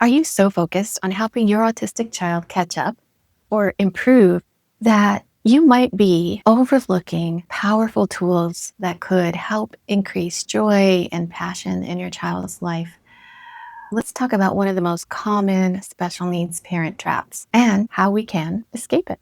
Are you so focused on helping your autistic child catch up or improve that you might be overlooking powerful tools that could help increase joy and passion in your child's life? Let's talk about one of the most common special needs parent traps and how we can escape it.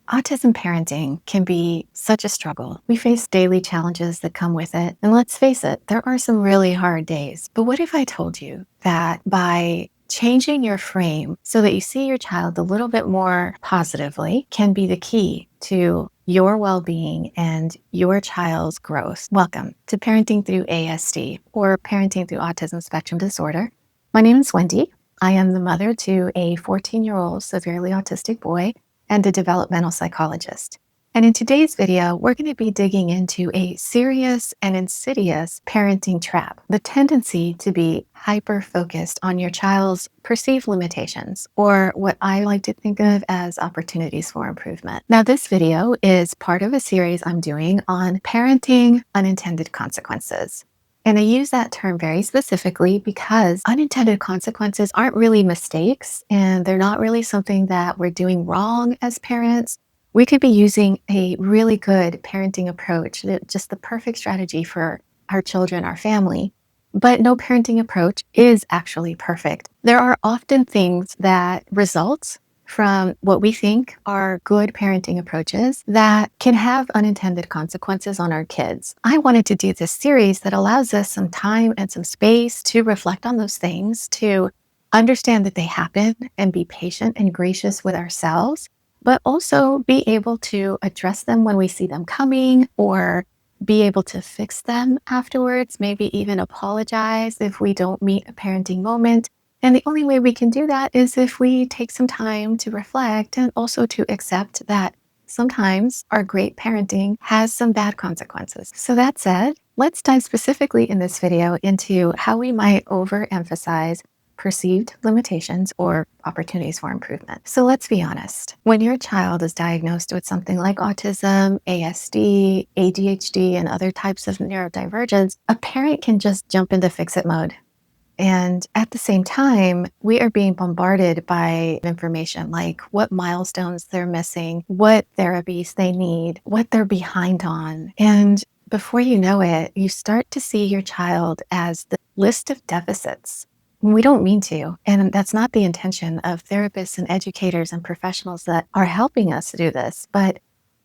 Autism parenting can be such a struggle. We face daily challenges that come with it. And let's face it, there are some really hard days. But what if I told you that by changing your frame so that you see your child a little bit more positively can be the key to your well-being and your child's growth? Welcome to Parenting Through ASD, or Parenting Through Autism Spectrum Disorder. My name is Wendy. I am the mother to a 14-year-old severely autistic boy and a developmental psychologist. And in today's video, we're going to be digging into a serious and insidious parenting trap, the tendency to be hyper-focused on your child's perceived limitations, or what I like to think of as opportunities for improvement. Now, this video is part of a series I'm doing on parenting unintended consequences. And I use that term very specifically because unintended consequences aren't really mistakes, and they're not really something that we're doing wrong as parents. We could be using a really good parenting approach, just the perfect strategy for our children, our family. But no parenting approach is actually perfect. There are often things that result from what we think are good parenting approaches that can have unintended consequences on our kids. I wanted to do this series that allows us some time and some space to reflect on those things, to understand that they happen and be patient and gracious with ourselves, but also be able to address them when we see them coming, or be able to fix them afterwards, maybe even apologize if we don't meet a parenting moment. And the only way we can do that is if we take some time to reflect and also to accept that sometimes our great parenting has some bad consequences. So that said, let's dive specifically in this video into how we might overemphasize perceived limitations or opportunities for improvement. So let's be honest. When your child is diagnosed with something like autism, ASD, ADHD, and other types of neurodivergence, a parent can just jump into fix-it mode. And at the same time, we are being bombarded by information like what milestones they're missing, what therapies they need, what they're behind on. And before you know it, you start to see your child as the list of deficits. We don't mean to, and that's not the intention of therapists and educators and professionals that are helping us do this, but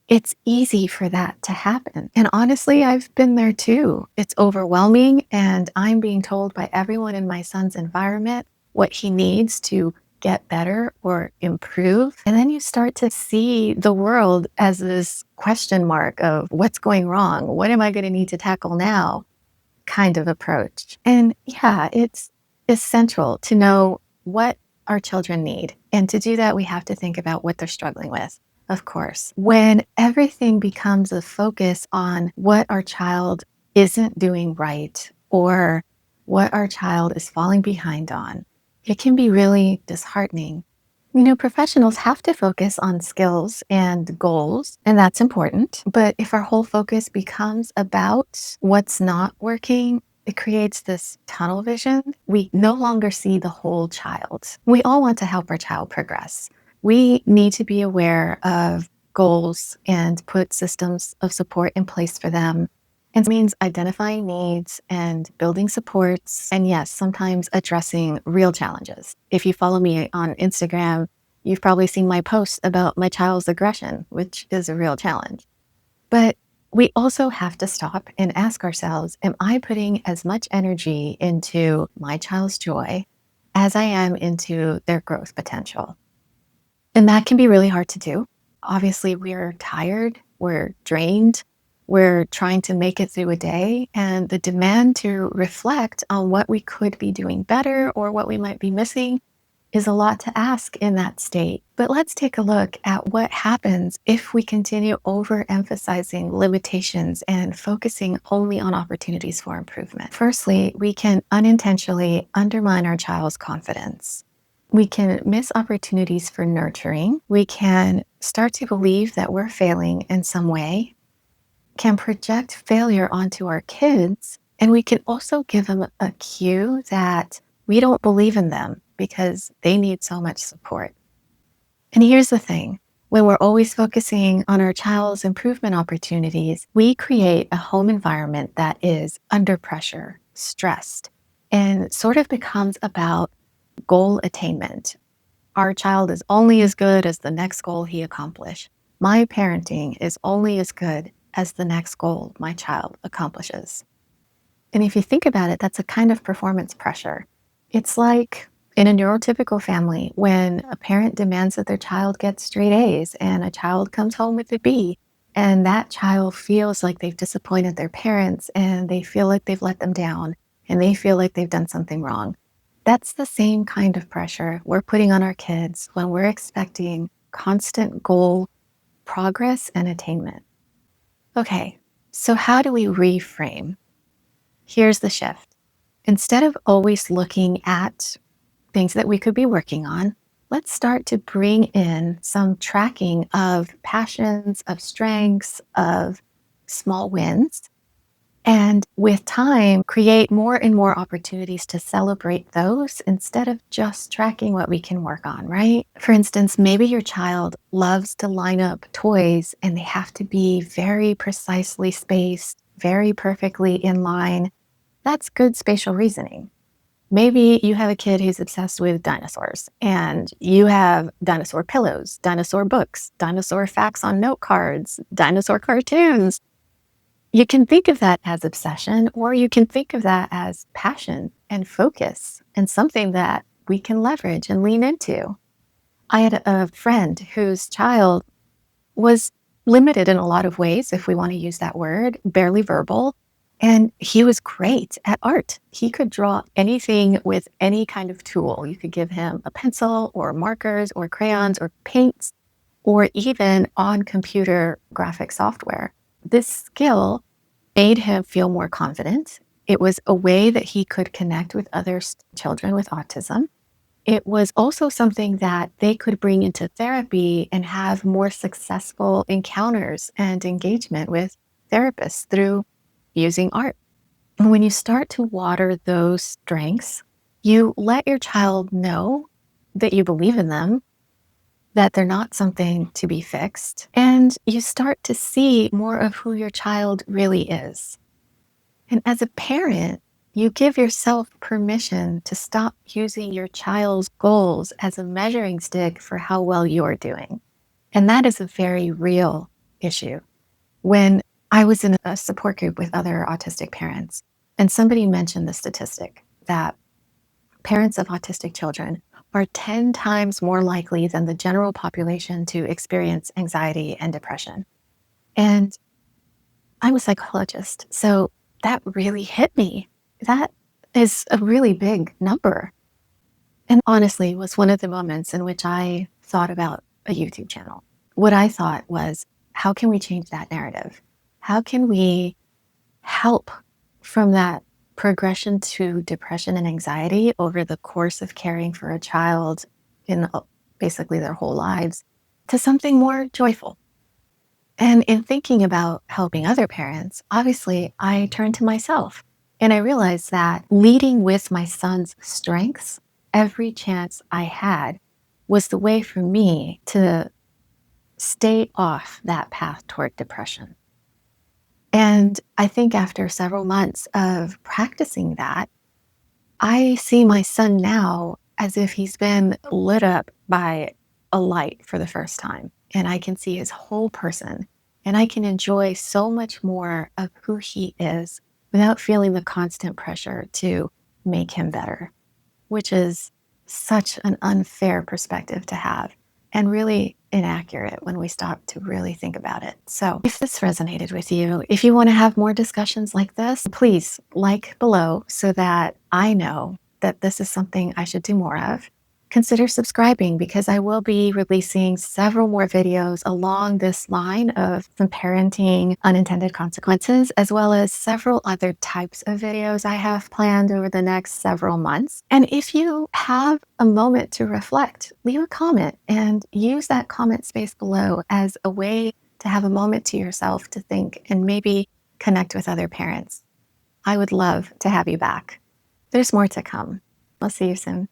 it's easy for that to happen. And honestly, I've been there too. It's overwhelming, and I'm being told by everyone in my son's environment what he needs to get better or improve. And then you start to see the world as this question mark of what's going wrong? What am I going to need to tackle now? Kind of approach. And yeah, it's essential to know what our children need. And to do that, we have to think about what they're struggling with. Of course, when everything becomes a focus on what our child isn't doing right or what our child is falling behind on, it can be really disheartening. Professionals have to focus on skills and goals, and that's important. But if our whole focus becomes about what's not working, it creates this tunnel vision. We no longer see the whole child. We all want to help our child progress. We need to be aware of goals and put systems of support in place for them. And it means identifying needs and building supports. And yes, sometimes addressing real challenges. If you follow me on Instagram, you've probably seen my posts about my child's aggression, which is a real challenge. But we also have to stop and ask ourselves, am I putting as much energy into my child's joy as I am into their growth potential? And that can be really hard to do. Obviously, we're tired, we're drained, we're trying to make it through a day, and the demand to reflect on what we could be doing better or what we might be missing is a lot to ask in that state. But let's take a look at what happens if we continue overemphasizing limitations and focusing only on opportunities for improvement. Firstly, we can unintentionally undermine our child's confidence. We can miss opportunities for nurturing. We can start to believe that we're failing in some way, can project failure onto our kids, and we can also give them a cue that we don't believe in them because they need so much support. And here's the thing. When we're always focusing on our child's improvement opportunities, we create a home environment that is under pressure, stressed, and sort of becomes about goal attainment. Our child is only as good as the next goal he accomplished. My parenting is only as good as the next goal my child accomplishes. And if you think about it, that's a kind of performance pressure. It's like in a neurotypical family when a parent demands that their child gets straight A's and a child comes home with a B, and that child feels like they've disappointed their parents and they feel like they've let them down and they feel like they've done something wrong. That's the same kind of pressure we're putting on our kids when we're expecting constant goal progress and attainment. Okay, so how do we reframe? Here's the shift. Instead of always looking at things that we could be working on, let's start to bring in some tracking of passions, of strengths, of small wins. And with time, create more and more opportunities to celebrate those instead of just tracking what we can work on, right? For instance, maybe your child loves to line up toys and they have to be very precisely spaced, very perfectly in line. That's good spatial reasoning. Maybe you have a kid who's obsessed with dinosaurs and you have dinosaur pillows, dinosaur books, dinosaur facts on note cards, dinosaur cartoons. You can think of that as obsession, or you can think of that as passion and focus and something that we can leverage and lean into. I had a friend whose child was limited in a lot of ways, if we want to use that word, barely verbal. And he was great at art. He could draw anything with any kind of tool. You could give him a pencil or markers or crayons or paints or even on computer graphic software. This skill made him feel more confident. It was a way that he could connect with other children with autism. It was also something that they could bring into therapy and have more successful encounters and engagement with therapists through using art. And when you start to water those strengths, you let your child know that you believe in them, that they're not something to be fixed, and you start to see more of who your child really is. And as a parent, you give yourself permission to stop using your child's goals as a measuring stick for how well you're doing. And that is a very real issue. When I was in a support group with other autistic parents, and somebody mentioned the statistic that parents of autistic children are 10 times more likely than the general population to experience anxiety and depression. And I'm a psychologist, so that really hit me. That is a really big number. And honestly, was one of the moments in which I thought about a YouTube channel. What I thought was, how can we change that narrative? How can we help from that progression to depression and anxiety over the course of caring for a child in basically their whole lives to something more joyful? And in thinking about helping other parents, obviously I turned to myself and I realized that leading with my son's strengths every chance I had was the way for me to stay off that path toward depression. And I think after several months of practicing that, I see my son now as if he's been lit up by a light for the first time. And I can see his whole person. And I can enjoy so much more of who he is without feeling the constant pressure to make him better, which is such an unfair perspective to have and really inaccurate when we stop to really think about it. So if this resonated with you, if you want to have more discussions like this, please like below so that I know that this is something I should do more of. Consider subscribing because I will be releasing several more videos along this line of some parenting unintended consequences, as well as several other types of videos I have planned over the next several months. And if you have a moment to reflect, leave a comment and use that comment space below as a way to have a moment to yourself to think and maybe connect with other parents. I would love to have you back. There's more to come. I'll see you soon.